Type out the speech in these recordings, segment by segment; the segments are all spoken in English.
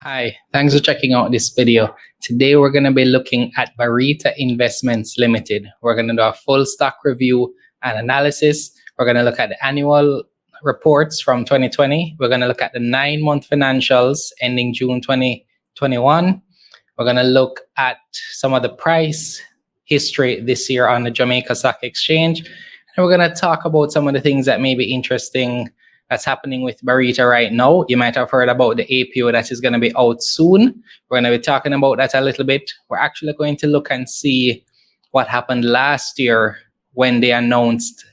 Hi, thanks for checking out this video. Today we're going to be looking at Barita Investments Limited. We're going to do a full stock review and analysis. We're going to look at the annual reports from 2020. We're going to look at the 9-month financials ending June 2021. We're going to look at some of the price history this year on the Jamaica Stock Exchange. And we're going to talk about some of the things that may be interesting that's happening with Barita right now. You might have heard about the APO that is going to be out soon. We're going to be talking about that a little bit. We're actually going to look and see what happened last year when they announced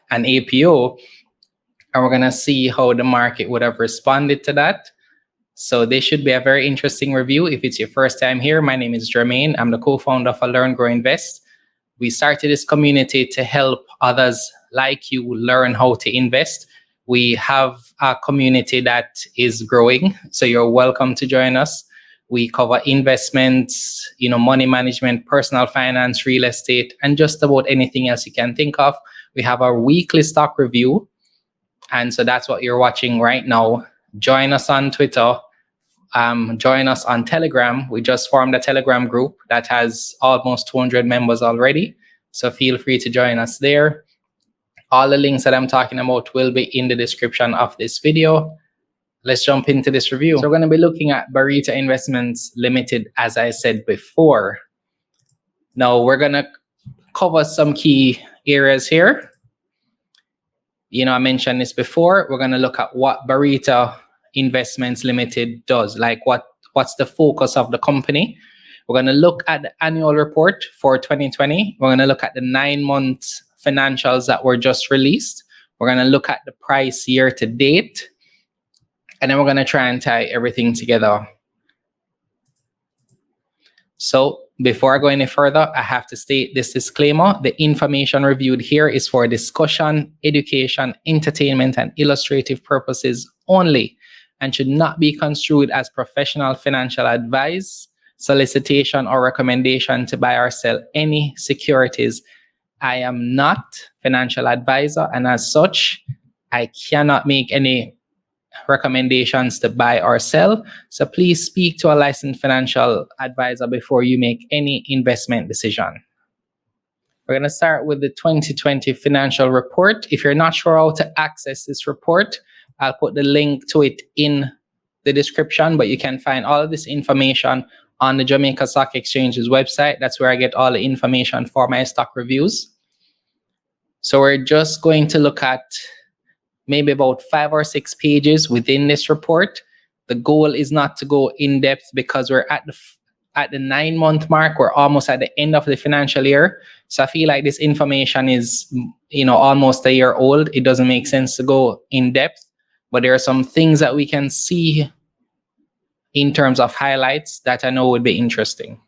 an APO. And we're going to see how the market would have responded to that. So this should be a very interesting review. If it's your first time here, my name is Jermaine. I'm the co-founder of L.E.A.R.N, Grow, Invest. We started this community to help others like you learn how to invest. We have a community that is growing, so you're welcome to join us. We cover investments, money management, personal finance, real estate, and just about anything else you can think of. We have our weekly stock review, and so that's what you're watching right now. Join us on Twitter. Join us on Telegram. We just formed a Telegram group that has almost 200 members already, so feel free to join us there. All the links that I'm talking about will be in the description of this video. Let's jump into this review. So we're going to be looking at Barita Investments Limited, as I said before. Now we're going to cover some key areas here. I mentioned this before. We're going to look at what Barita Investments Limited does, like what's the focus of the company. We're going to look at the annual report for 2020. We're going to look at the 9-month financials that were just released. We're going to look at the price year to date, and then we're going to try and tie everything together. So before I go any further, I have to state this disclaimer. The information reviewed here is for discussion, education, entertainment, and illustrative purposes only, and should not be construed as professional financial advice, solicitation, or recommendation to buy or sell any securities. I am not financial advisor, and as such, I cannot make any recommendations to buy or sell. So please speak to a licensed financial advisor before you make any investment decision. We're going to start with the 2020 financial report. If you're not sure how to access this report, I'll put the link to it in the description, but you can find all of this information on the Jamaica Stock Exchange's website. That's where I get all the information for my stock reviews. So we're just going to look at maybe about 5 or 6 pages within this report. The goal is not to go in depth because we're at the 9-month mark. We're almost at the end of the financial year. So I feel like this information is, almost a year old. It doesn't make sense to go in depth, but there are some things that we can see in terms of highlights that I know would be interesting.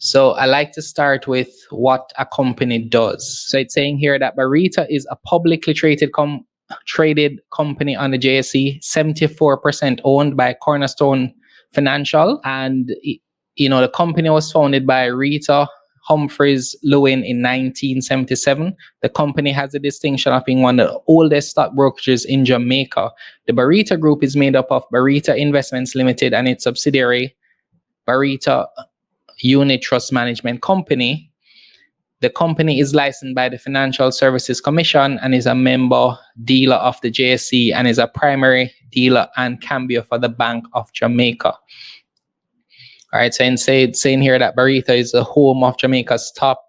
So I like to start with what a company does. So it's saying here that Barita is a publicly traded company on the JSE, 74% owned by Cornerstone Financial. And, the company was founded by Rita Humphreys Lewin in 1977. The company has the distinction of being one of the oldest stock brokerages in Jamaica. The Barita Group is made up of Barita Investments Limited and its subsidiary, Barita Unit Trust Management Company. The company is licensed by the Financial Services Commission and is a member dealer of the JSE and is a primary dealer and cambio for the Bank of Jamaica. All right, so it's saying here that Barita is the home of Jamaica's top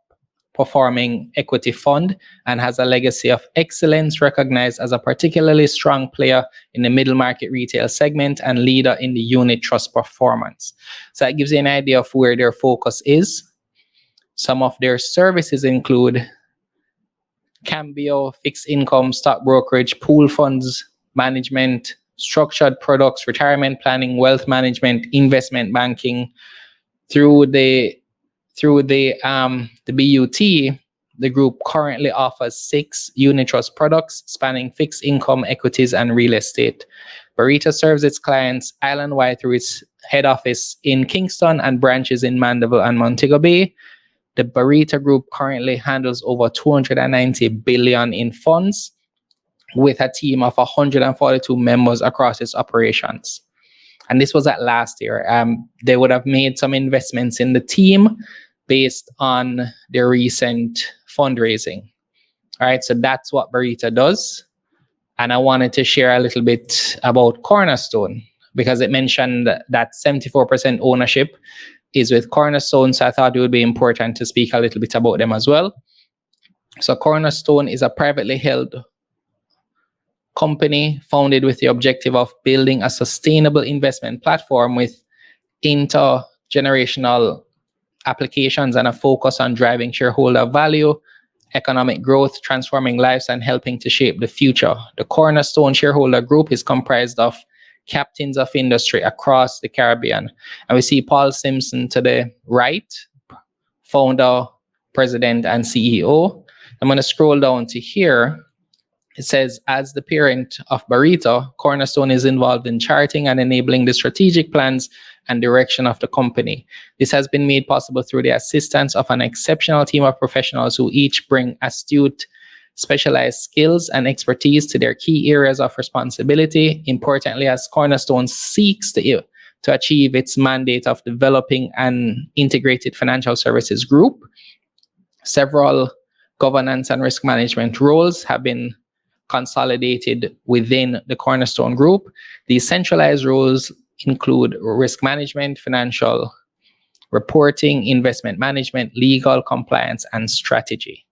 performing equity fund and has a legacy of excellence, recognized as a particularly strong player in the middle market retail segment and leader in the unit trust performance. So that gives you an idea of where their focus is. Some of their services include cambio, fixed income, stock brokerage, pool funds management, structured products, retirement planning, wealth management, investment banking. Through the BUT, the group currently offers 6 unit trust products spanning fixed income, equities, and real estate. Barita serves its clients island-wide through its head office in Kingston and branches in Mandeville and Montego Bay. The Barita Group currently handles over 290 billion in funds with a team of 142 members across its operations. And this was at last year. They would have made some investments in the team based on their recent fundraising. All right, so that's what Barita does. And I wanted to share a little bit about Cornerstone because it mentioned that 74% ownership is with Cornerstone. So I thought it would be important to speak a little bit about them as well. So Cornerstone is a privately held company founded with the objective of building a sustainable investment platform with intergenerational applications and a focus on driving shareholder value, economic growth, transforming lives, and helping to shape the future. The Cornerstone shareholder group is comprised of captains of industry across the Caribbean. And we see Paul Simpson to the right, founder, president, and CEO. I'm going to scroll down to here. It says, as the parent of Barita, Cornerstone is involved in charting and enabling the strategic plans and direction of the company. This has been made possible through the assistance of an exceptional team of professionals who each bring astute, specialized skills and expertise to their key areas of responsibility. Importantly, as Cornerstone seeks to achieve its mandate of developing an integrated financial services group, several governance and risk management roles have been consolidated within the Cornerstone Group. These centralized roles include risk management, financial reporting, investment management, legal, compliance, and strategy.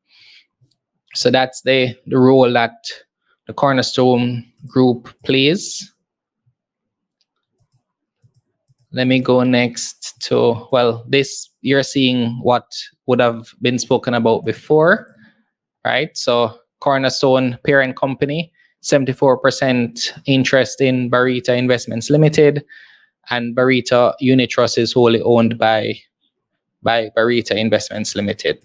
So that's the role that the Cornerstone Group plays. Let me go next to, well, this you're seeing what would have been spoken about before, right? So Cornerstone parent company, 74% interest in Barita Investments Limited, and Barita Unit Trust is wholly owned by Barita Investments Limited.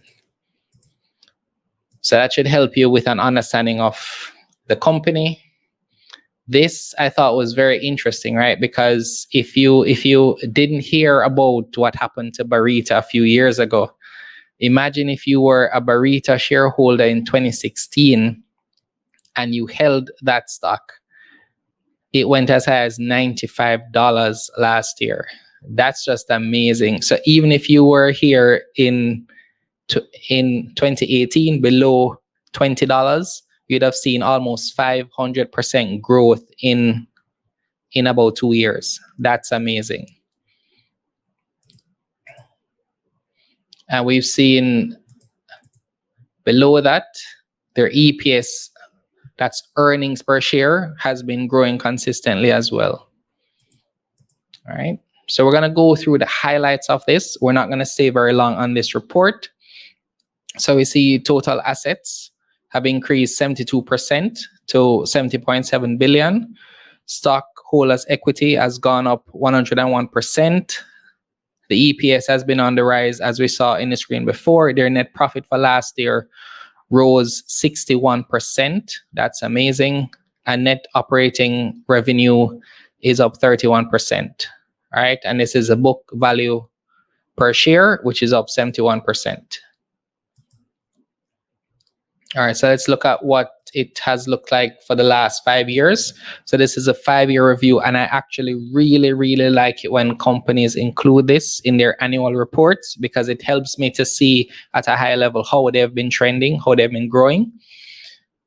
So that should help you with an understanding of the company. This I thought was very interesting, right? Because if you didn't hear about what happened to Barita a few years ago, imagine if you were a Barita shareholder in 2016 and you held that stock. It went as high as $95 last year. That's just amazing. So even if you were here in 2018 below $20, you'd have seen almost 500% growth in about 2 years. That's amazing. And we've seen below that, their EPS, that's earnings per share, has been growing consistently as well. All right. So we're going to go through the highlights of this. We're not going to stay very long on this report. So we see total assets have increased 72% to 70.7 billion. Stockholders' equity has gone up 101%. The EPS has been on the rise, as we saw in the screen before. Their net profit for last year rose 61%. That's amazing. And net operating revenue is up 31%. All right. And this is a book value per share, which is up 71%. All right. So let's look at what it has looked like for the last 5 years. So this is a 5-year review. And I actually really, really like it when companies include this in their annual reports, because it helps me to see at a high level how they've been trending, how they've been growing.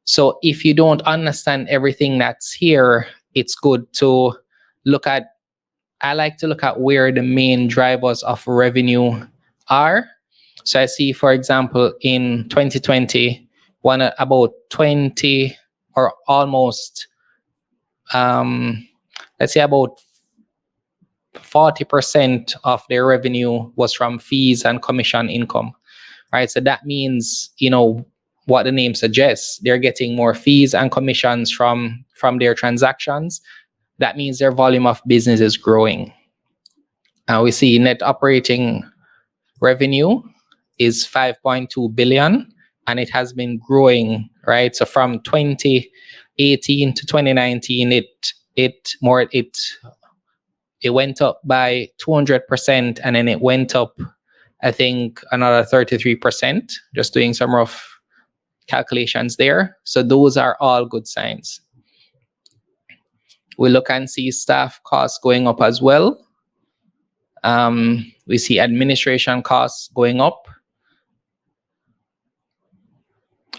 So if you don't understand everything that's here, it's good to look at, I like to look at where the main drivers of revenue are. So I see, for example, in 2020, about 20 or almost, let's say about 40% of their revenue was from fees and commission income, right? So that means, what the name suggests, they're getting more fees and commissions from their transactions. That means their volume of business is growing. We see net operating revenue is 5.2 billion, and it has been growing, right? So from 2018 to 2019, it went up by 200%, and then it went up, I think, another 33%, just doing some rough calculations there. So those are all good signs. We look and see staff costs going up as well. We see administration costs going up.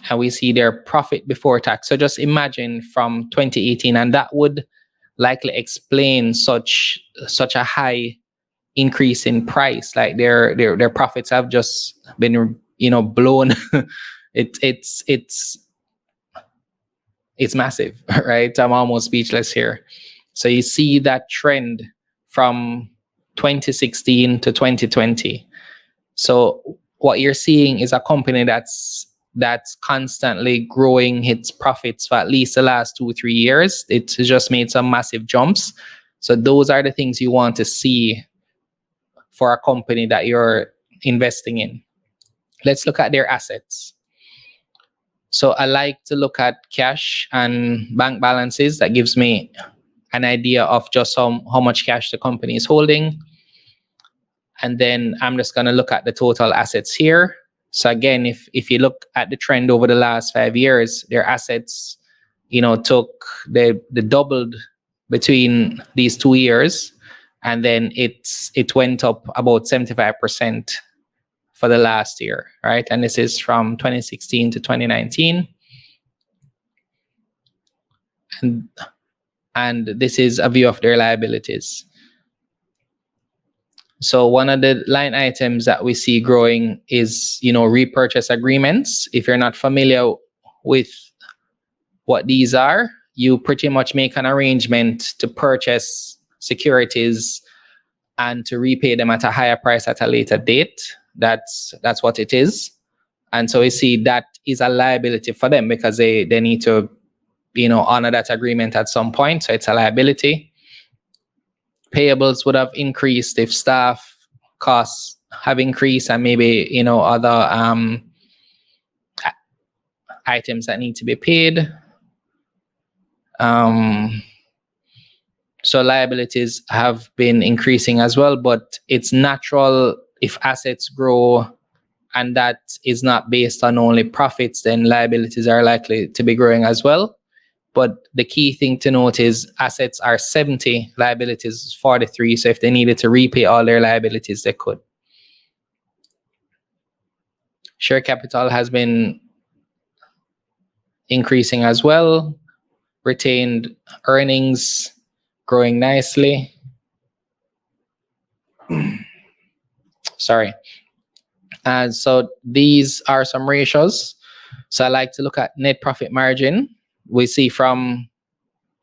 And we see their profit before tax. So just imagine from 2018, and that would likely explain such a high increase in price. Like their profits have just been, you know, blown. It's massive, right? I'm almost speechless here. So you see that trend from 2016 to 2020. So what you're seeing is a company that's constantly growing its profits for at least the last 2-3 years. It's just made some massive jumps. So those are the things you want to see for a company that you're investing in. Let's look at their assets. So I like to look at cash and bank balances. That gives me an idea of just how much cash the company is holding. And then I'm just going to look at the total assets here. So again, if you look at the trend over the last 5 years, their assets, you know, they doubled between these 2 years, and then it went up about 75% for the last year, right? And this is from 2016 to 2019. And this is a view of their liabilities. So one of the line items that we see growing is, you know, repurchase agreements. If you're not familiar with what these are, you pretty much make an arrangement to purchase securities and to repay them at a higher price at a later date. That's what it is. And so we see that is a liability for them because they need to, you know, honor that agreement at some point. So it's a liability. Payables would have increased if staff costs have increased, and maybe, you know, other items that need to be paid. So liabilities have been increasing as well, but it's natural if assets grow and that is not based on only profits, then liabilities are likely to be growing as well. But the key thing to note is assets are 70, liabilities 43. So if they needed to repay all their liabilities, they could. Share capital has been increasing as well. Retained earnings growing nicely. Sorry. And so these are some ratios. So I like to look at net profit margin. We see from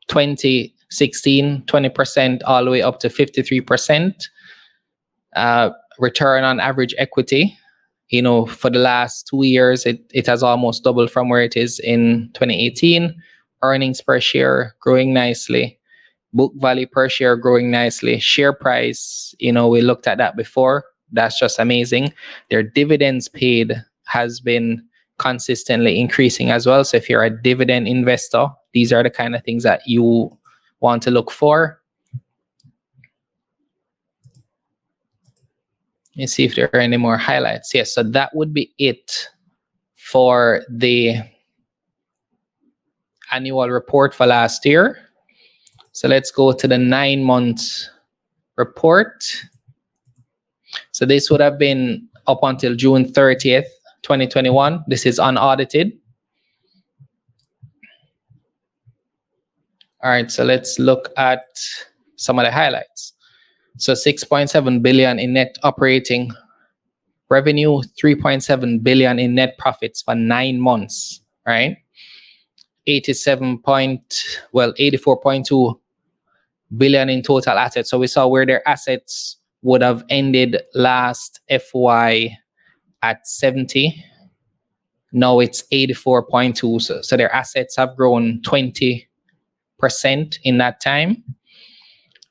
2016, 20% all the way up to 53%. Return on average equity, you know, for the last 2 years, it has almost doubled from where it is in 2018. Earnings per share growing nicely. Book value per share growing nicely. Share price, you know, we looked at that before. That's just amazing. Their dividends paid has been consistently increasing as well. So if you're a dividend investor, these are the kind of things that you want to look for. Let's see if there are any more highlights. Yes, so that would be it for the annual report for last year. So let's go to the 9-month report. So this would have been up until June 30th, 2021. This is unaudited. All right, so let's look at some of the highlights. So 6.7 billion in net operating revenue, 3.7 billion in net profits for 9 months, right? 84.2 billion in total assets. So we saw where their assets would have ended last FY at 70. Now it's 84.2. So their assets have grown 20% in that time.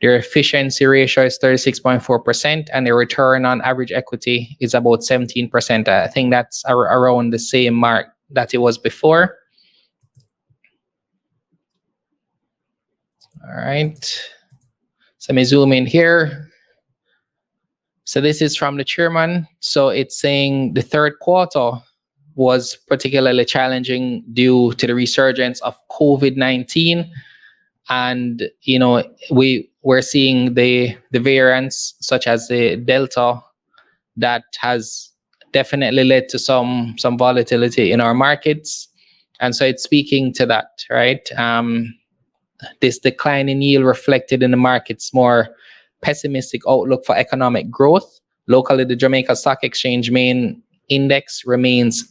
Their efficiency ratio is 36.4%, and their return on average equity is about 17%. I think that's around the same mark that it was before. All right. So let me zoom in here. So this is from the chairman. So it's saying the third quarter was particularly challenging due to the resurgence of COVID-19. And, we're seeing the variants such as the Delta that has definitely led to some volatility in our markets. And so it's speaking to that, right? This decline in yield reflected in the market's more pessimistic outlook for economic growth. Locally, the Jamaica Stock Exchange main index remains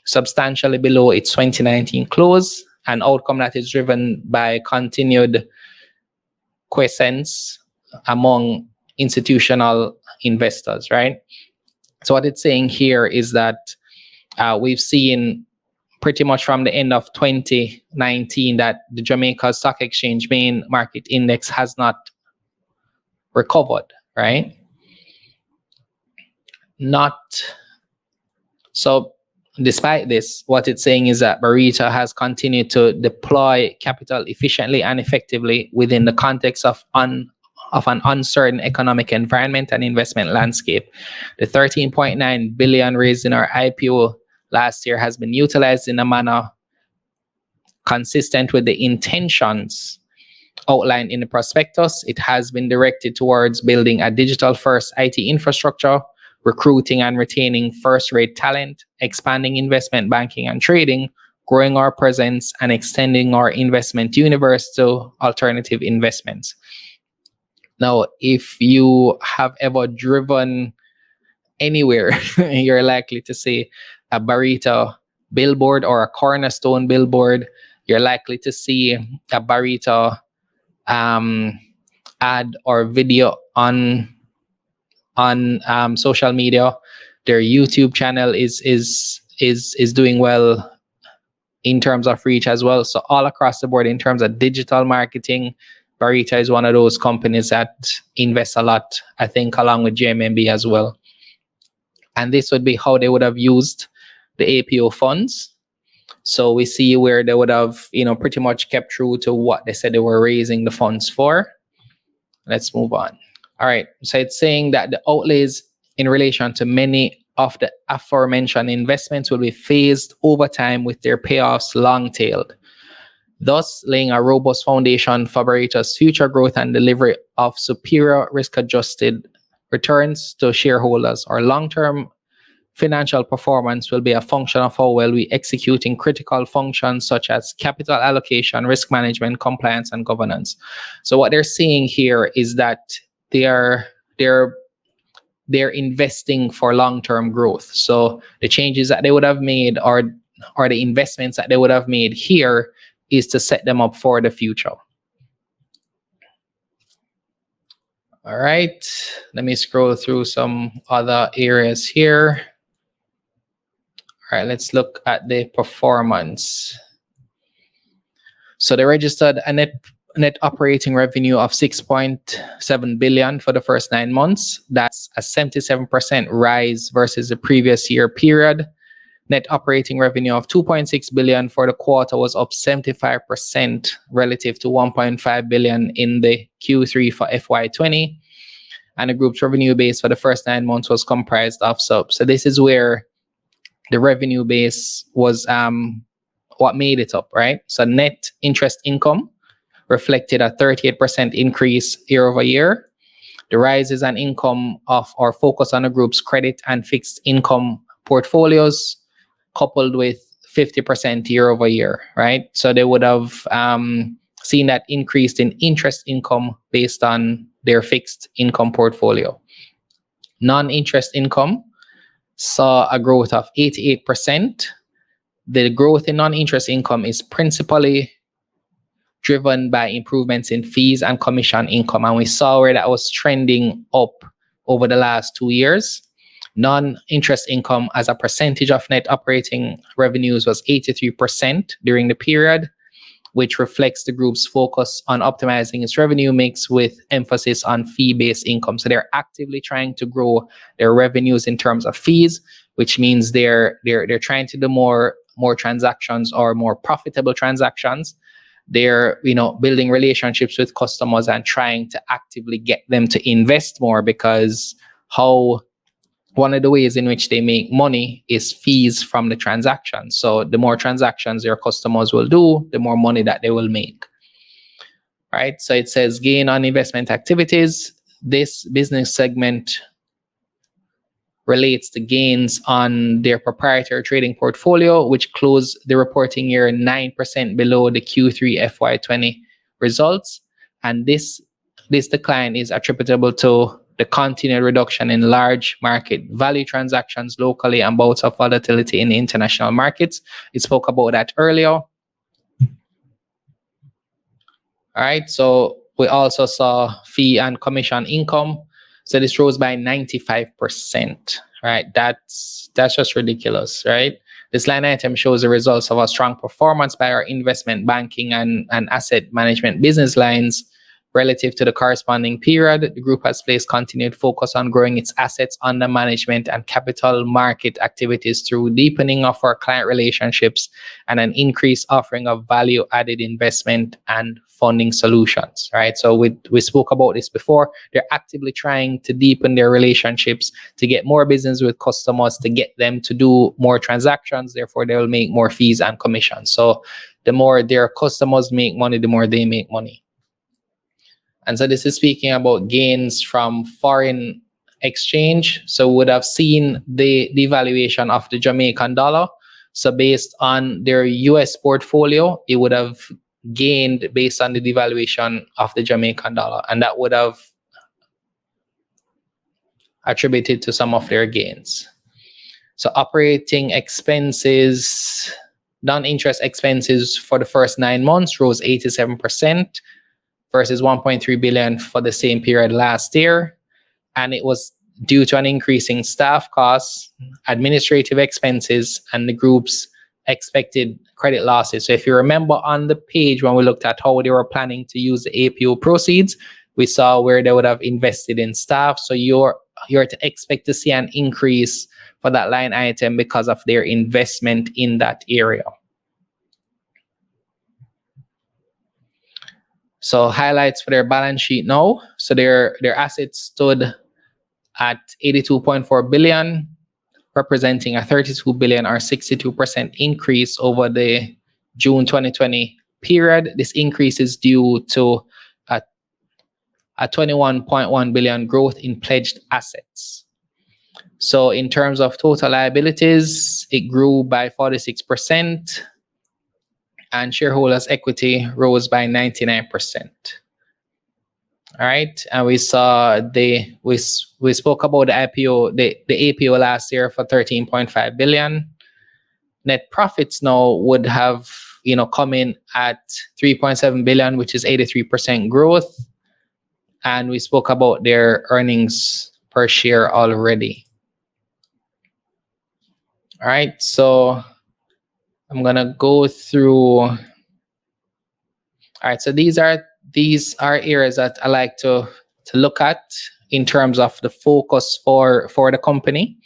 substantially below its 2019 close, an outcome that is driven by continued quiescence among institutional investors, right? So what it's saying here is that we've seen pretty much from the end of 2019 that the Jamaica Stock Exchange main market index has not recovered, right? So despite this, what it's saying is that Barita has continued to deploy capital efficiently and effectively within the context of an uncertain economic environment and investment landscape. The 13.9 billion raised in our IPO last year has been utilized in a manner consistent with the intentions outlined in the prospectus. It has been directed towards building a digital-first IT infrastructure, recruiting and retaining first-rate talent, expanding investment banking and trading, growing our presence, and extending our investment universe to alternative investments. Now, if you have ever driven anywhere, you're likely to see a Barita billboard or a Cornerstone billboard. You're likely to see a Barita ad or video on social media. Their YouTube channel is doing well in terms of reach as well. So all across the board in terms of digital marketing, Barita is one of those companies that invest a lot, I think, along with JMMB as well. And this would be how they would have used the APO funds. So we see where they would have, pretty much kept true to what they said they were raising the funds for. Let's move on. All right. So it's saying that the outlays in relation to many of the aforementioned investments will be phased over time with their payoffs long-tailed, thus laying a robust foundation for Barita's future growth and delivery of superior risk-adjusted returns to shareholders. Our long-term financial performance will be a function of how well we execute in critical functions such as capital allocation, risk management, compliance, and governance. So what they're saying here is that they're investing for long-term growth. So the changes that they would have made or the investments that they would have made here is to set them up for the future. All right, let me scroll through some other areas here. All right, let's look at the performance. So they registered a net operating revenue of 6.7 billion for the first 9 months. That's a 77% rise versus the previous year period. Net operating revenue of 2.6 billion for the quarter was up 75% relative to 1.5 billion in the Q3 for FY20. And the group's revenue base for the first 9 months was comprised of subs. So this is where the revenue base was what made it up, right? So net interest income reflected a 38% increase year over year. The rises in income of our focus on the group's credit and fixed income portfolios, coupled with 50% year over year, right? So they would have seen that increase in interest income based on their fixed income portfolio. Non-interest income saw a growth of 88%. The growth in non-interest income is principally driven by improvements in fees and commission income. And we saw where that was trending up over the last 2 years. Non-interest income as a percentage of net operating revenues was 83% during the period, which reflects the group's focus on optimizing its revenue mix with emphasis on fee-based income. So they're actively trying to grow their revenues in terms of fees, which means they're trying to do more transactions or more profitable transactions. They're building relationships with customers and trying to actively get them to invest more, because how one of the ways in which they make money is fees from the transactions. So the more transactions your customers will do, the more money that they will make. Right? So it says gain on investment activities. This business segment relates to gains on their proprietary trading portfolio, which closed the reporting year 9% below the Q3 FY20 results. And this decline is attributable to the continued reduction in large market value transactions locally and bouts of volatility in international markets. We spoke about that earlier. All right, so we also saw fee and commission income. So this rose by 95%, right? That's just ridiculous, right? This line item shows the results of a strong performance by our investment banking and asset management business lines. Relative to the corresponding period, the group has placed continued focus on growing its assets under management and capital market activities through deepening of our client relationships and an increased offering of value-added investment and funding solutions, right? So we spoke about this before. They're actively trying to deepen their relationships to get more business with customers, to get them to do more transactions. Therefore, they will make more fees and commissions. So the more their customers make money, the more they make money. And so this is speaking about gains from foreign exchange. So we would have seen the devaluation of the Jamaican dollar. So based on their US portfolio, it would have gained based on the devaluation of the Jamaican dollar. And that would have attributed to some of their gains. So operating expenses, non-interest expenses for the first 9 months rose 87%. Versus 1.3 billion for the same period last year. And it was due to an increase in staff costs, administrative expenses, and the group's expected credit losses. So if you remember on the page when we looked at how they were planning to use the APO proceeds, we saw where they would have invested in staff. So you're to expect to see an increase for that line item because of their investment in that area. So highlights for their balance sheet now. So their assets stood at 82.4 billion, representing a 32 billion or 62% increase over the June 2020 period. This increase is due to a 21.1 billion growth in pledged assets. So in terms of total liabilities, it grew by 46%. And shareholders' equity rose by 99%. All right, and we saw we spoke about the IPO, the APO last year for 13.5 billion. Net profits now would have come in at 3.7 billion, which is 83% growth. And we spoke about their earnings per share already. All right, so I'm gonna go through. All right, so these are areas that I like to look at in terms of the focus for the company.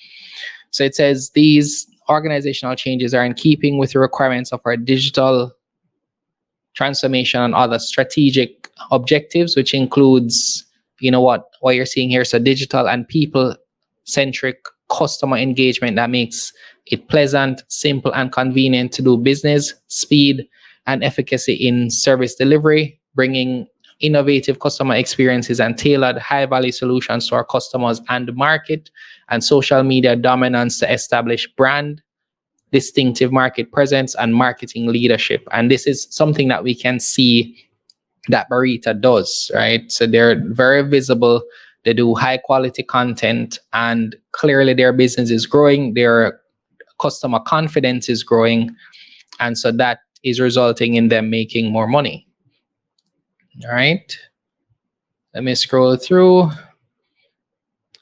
So it says these organizational changes are in keeping with the requirements of our digital transformation and other strategic objectives, which includes what you're seeing here. So digital and people-centric customer engagement that makes it pleasant, simple, and convenient to do business, speed, and efficacy in service delivery, bringing innovative customer experiences and tailored high-value solutions to our customers and the market, and social media dominance to establish brand, distinctive market presence, and marketing leadership. And this is something that we can see that Barita does, right? So they're very visible. They do high-quality content, and clearly their business is growing. Their customer confidence is growing, and so that is resulting in them making more money. All right, let me scroll through.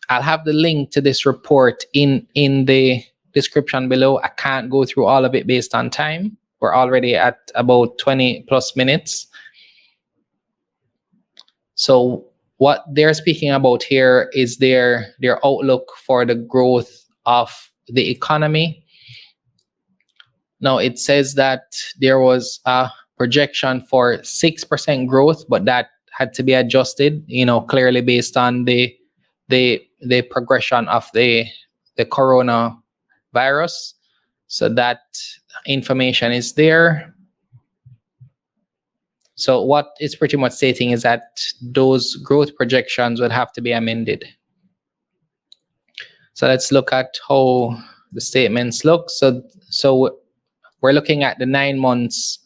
I'll have the link to this report in the description below. I can't go through all of it based on time. We're already at about 20 plus minutes. So what they're speaking about here is their outlook for the growth of the economy. Now, it says that there was a projection for 6% growth, but that had to be adjusted, clearly based on the progression of the the coronavirus. So that information is there. So what it's pretty much stating is that those growth projections would have to be amended. So let's look at how the statements look. So we're looking at the 9 months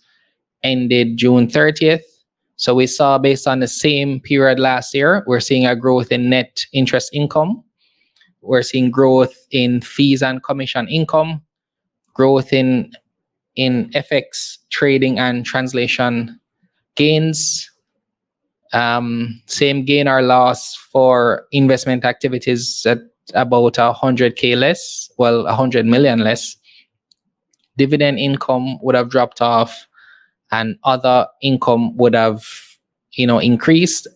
ended June 30th. So we saw, based on the same period last year, we're seeing a growth in net interest income. We're seeing growth in fees and commission income, growth in FX trading and translation gains. Same gain or loss for investment activities at about 100K less, well, 100 million less. Dividend income would have dropped off, and other income would have, increased.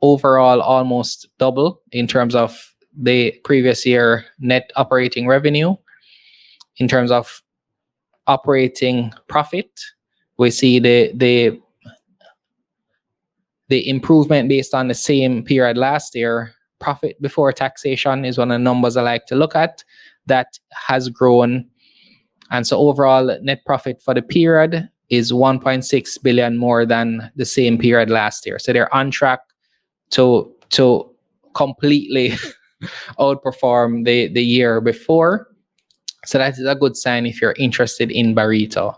Overall, almost double in terms of the previous year net operating revenue. In terms of operating profit, we see the improvement based on the same period last year. Profit before taxation is one of the numbers I like to look at. That has grown. And so overall net profit for the period is 1.6 billion more than the same period last year. So they're on track to completely outperform the year before. So that is a good sign if you're interested in Barita.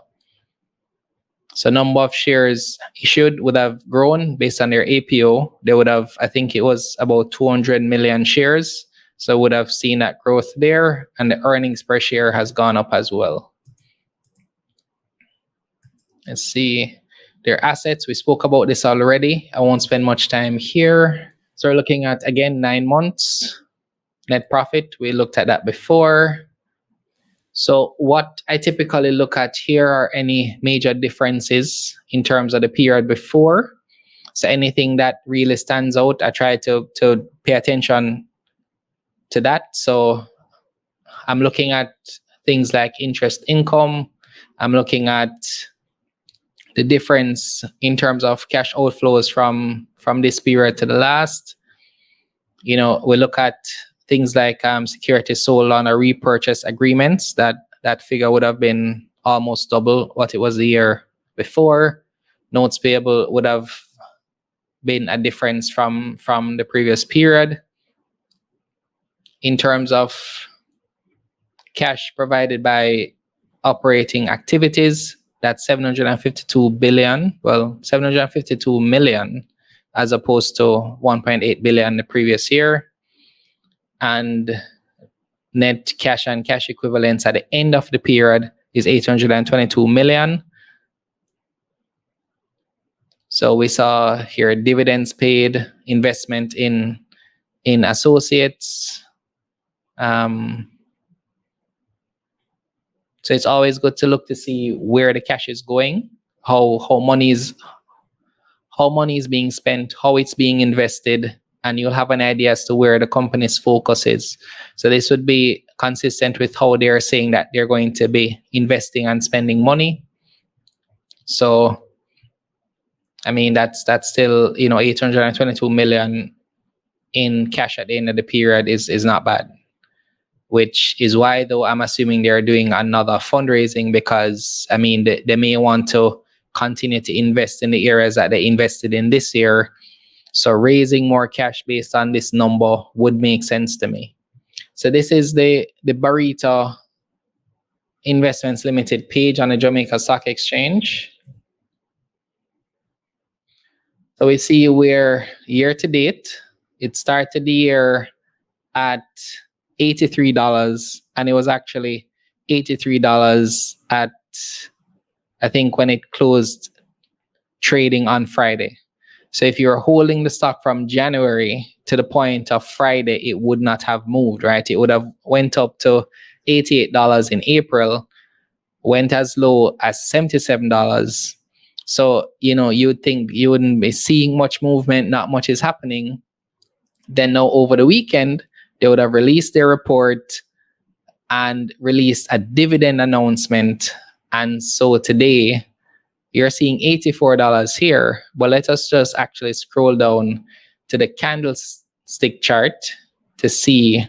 So number of shares issued would have grown based on their APO. They would have, I think it was about 200 million shares. So would have seen that growth there, and the earnings per share has gone up as well. Let's see their assets. We spoke about this already. I won't spend much time here. So we're looking at, again, 9 months net profit. We looked at that before. So what I typically look at here are any major differences in terms of the period before. So anything that really stands out, I try to pay attention to that. So I'm looking at things like interest income. I'm looking at the difference in terms of cash outflows from this period to the last. We look at things like securities sold on a repurchase agreements. That figure would have been almost double what it was the year before. Notes payable would have been a difference from the previous period. In terms of cash provided by operating activities, that's 752 billion. Well, 752 million as opposed to 1.8 billion the previous year. And net cash and cash equivalents at the end of the period is 822 million. So we saw here dividends paid, investment in associates. So it's always good to look to see where the cash is going, how money is being spent, how it's being invested, and you'll have an idea as to where the company's focus is. So this would be consistent with how they're saying that they're going to be investing and spending money. So, I mean, that's still, 822 million in cash at the end of the period is not bad. Which is why, though, I'm assuming they're doing another fundraising, because, I mean, they may want to continue to invest in the areas that they invested in this year. So raising more cash based on this number would make sense to me. So this is the Barita Investments Limited page on the Jamaica Stock Exchange. So we see where year to date, it started the year at $83, and it was actually $83 at, I think, when it closed trading on Friday. So if you're holding the stock from January to the point of Friday, it would not have moved, right? It would have went up to $88 in April, went as low as $77. So, you'd think you wouldn't be seeing much movement, not much is happening. Then now over the weekend, they would have released their report and released a dividend announcement. And so today, you're seeing $84 here, but let us just actually scroll down to the candlestick chart to see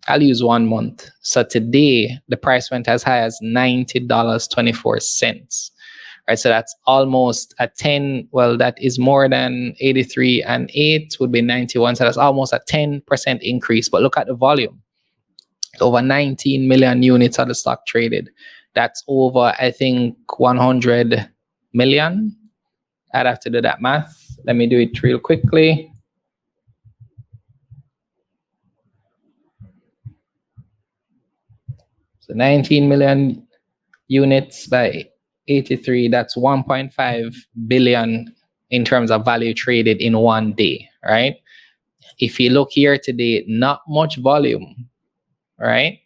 I'll use 1 month. So today the price went as high as $90.24. Right, so that's almost a 10. Well, that is more than 83 and 8 would be 91. So that's almost a 10% increase. But look at the volume. Over 19 million units of the stock traded. That's over, I think, 100 million. I'd have to do that math. Let me do it real quickly. So 19 million units by 83, that's 1.5 billion in terms of value traded in one day, right? If you look here today, not much volume, right?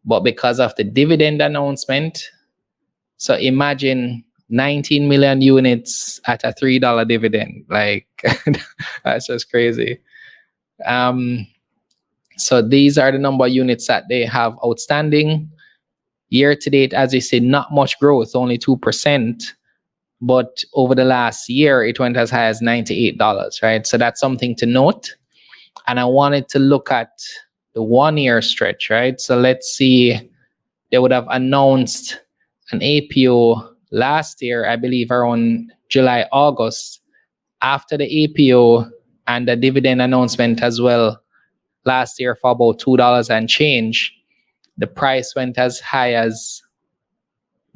But because of the dividend announcement, so imagine 19 million units at a $3 dividend. Like, that's just crazy. So these are the number of units that they have outstanding. Year to date, as you see, not much growth, only 2%. But over the last year, it went as high as $98, right? So that's something to note. And I wanted to look at the 1 year stretch, right? So let's see, they would have announced an APO last year, I believe around July, August, after the APO and the dividend announcement as well last year for about $2 and change. The price went as high as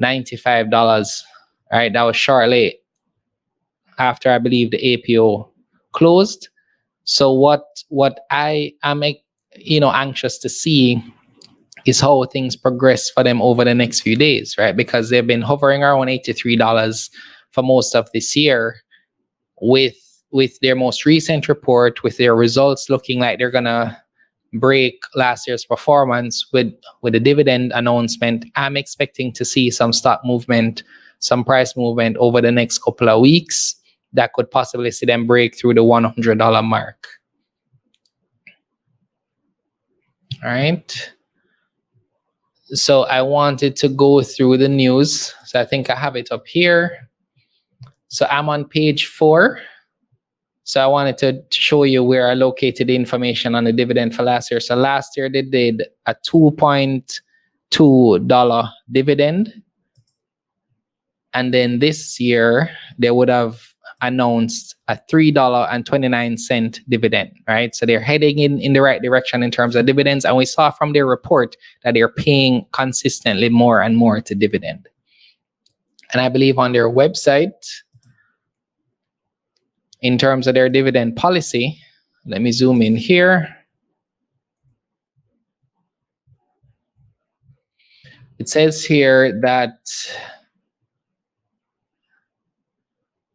$95. Right, that was shortly after I believe the APO closed. So what I am anxious to see is how things progress for them over the next few days, right? Because they've been hovering around $83 for most of this year, with their most recent report, with their results looking like they're gonna break last year's performance with the dividend announcement. I'm expecting to see some stock movement, some price movement over the next couple of weeks that could possibly see them break through the $100 mark. All right. So I wanted to go through the news. So I think I have it up here. So I'm on page 4. So I wanted to show you where I located the information on the dividend for last year. So last year they did a $2.2 dividend. And then this year they would have announced a $3.29 dividend, right? So they're heading in the right direction in terms of dividends. And we saw from their report that they're paying consistently more and more to dividend. And I believe on their website, in terms of their dividend policy, let me zoom in here. It says here that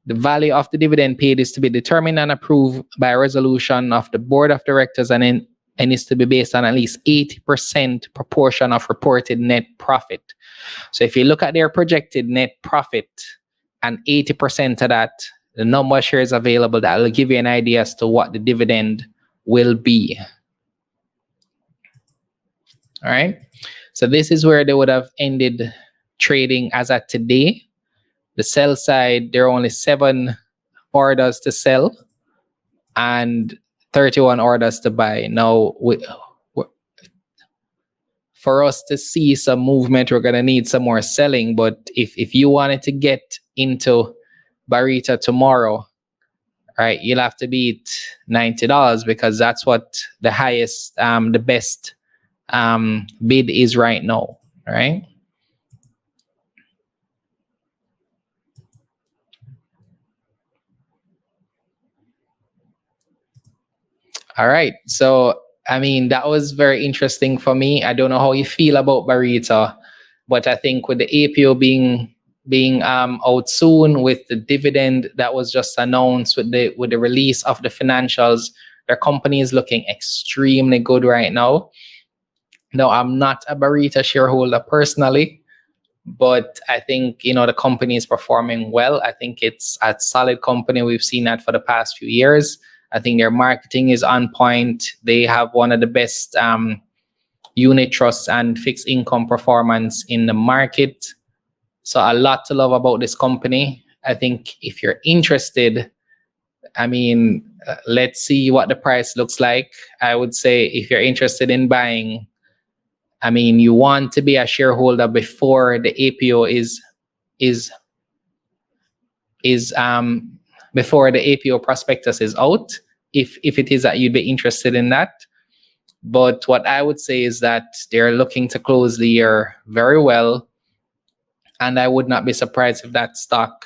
the value of the dividend paid is to be determined and approved by a resolution of the board of directors and is to be based on at least 80% proportion of reported net profit. So if you look at their projected net profit and 80% of that, the number of shares available, that will give you an idea as to what the dividend will be. All right. So this is where they would have ended trading as at today. The sell side, there are only 7 orders to sell and 31 orders to buy. Now, for us to see some movement, we're going to need some more selling. But if you wanted to get into Barita tomorrow, right, you'll have to beat $90 because that's what the highest, the best bid is right now, right? All right. So, I mean, that was very interesting for me. I don't know how you feel about Barita, but I think with the APO being out soon, with the dividend that was just announced, with the release of the financials, their company is looking extremely good right now. Now, I'm not a Barita shareholder personally, but I think, the company is performing well. I think it's a solid company. We've seen that for the past few years. I think their marketing is on point. They have one of the best unit trusts and fixed income performance in the market. So a lot to love about this company. I think if you're interested, I mean, let's see what the price looks like. I would say if you're interested in buying, I mean, you want to be a shareholder before the APO is before the APO prospectus is out, if it is that you'd be interested in that. But what I would say is that they're looking to close the year very well, and I would not be surprised if that stock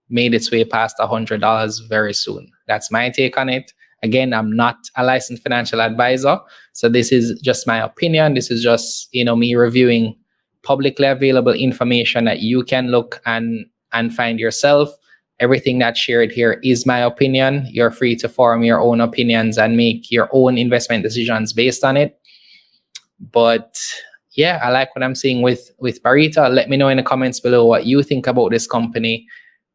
made its way past $100 very soon. That's my take on it. Again, I'm not a licensed financial advisor, so this is just my opinion. This is just, me reviewing publicly available information that you can look and find yourself. Everything that's shared here is my opinion. You're free to form your own opinions and make your own investment decisions based on it. But yeah, I like what I'm seeing with Barita. Let me know in the comments below what you think about this company.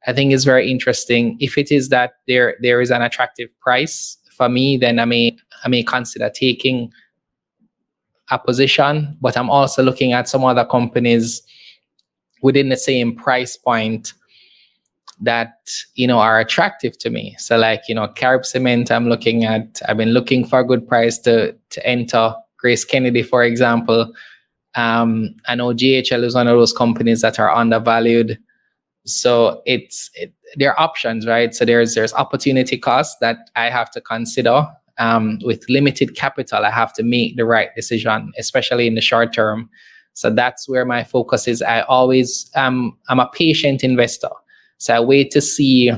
I think it's very interesting. If it is that there is an attractive price for me, then I may consider taking a position. But I'm also looking at some other companies within the same price point that are attractive to me. So like Carib Cement, I've been looking for a good price to enter. Grace Kennedy, for example. I know GHL is one of those companies that are undervalued. So there are options, right? So there's opportunity costs that I have to consider. With limited capital, I have to make the right decision, especially in the short term. So that's where my focus is. I always I'm a patient investor. So I wait to see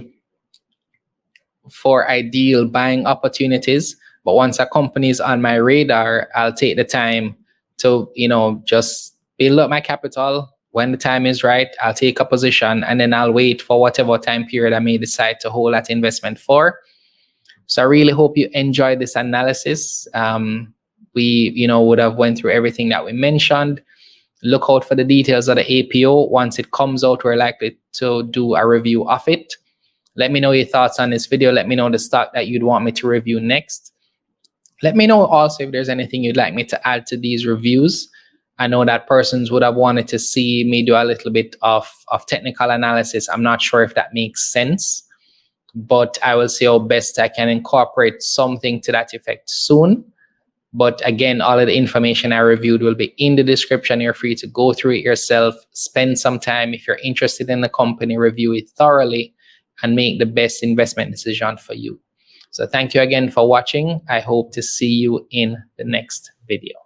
for ideal buying opportunities. But once a company is on my radar, I'll take the time to, just build up my capital. When the time is right, I'll take a position, and then I'll wait for whatever time period I may decide to hold that investment for. So I really hope you enjoyed this analysis. We, would have went through everything that we mentioned. Look out for the details of the APO. Once it comes out, we're likely to do a review of it. Let me know your thoughts on this video. Let me know the stock that you'd want me to review next. Let me know also if there's anything you'd like me to add to these reviews. I know that persons would have wanted to see me do a little bit of technical analysis. I'm not sure if that makes sense, but I will see how best I can incorporate something to that effect soon. But again, all of the information I reviewed will be in the description. You're free to go through it yourself, spend some time. If you're interested in the company, review it thoroughly and make the best investment decision for you. So thank you again for watching. I hope to see you in the next video.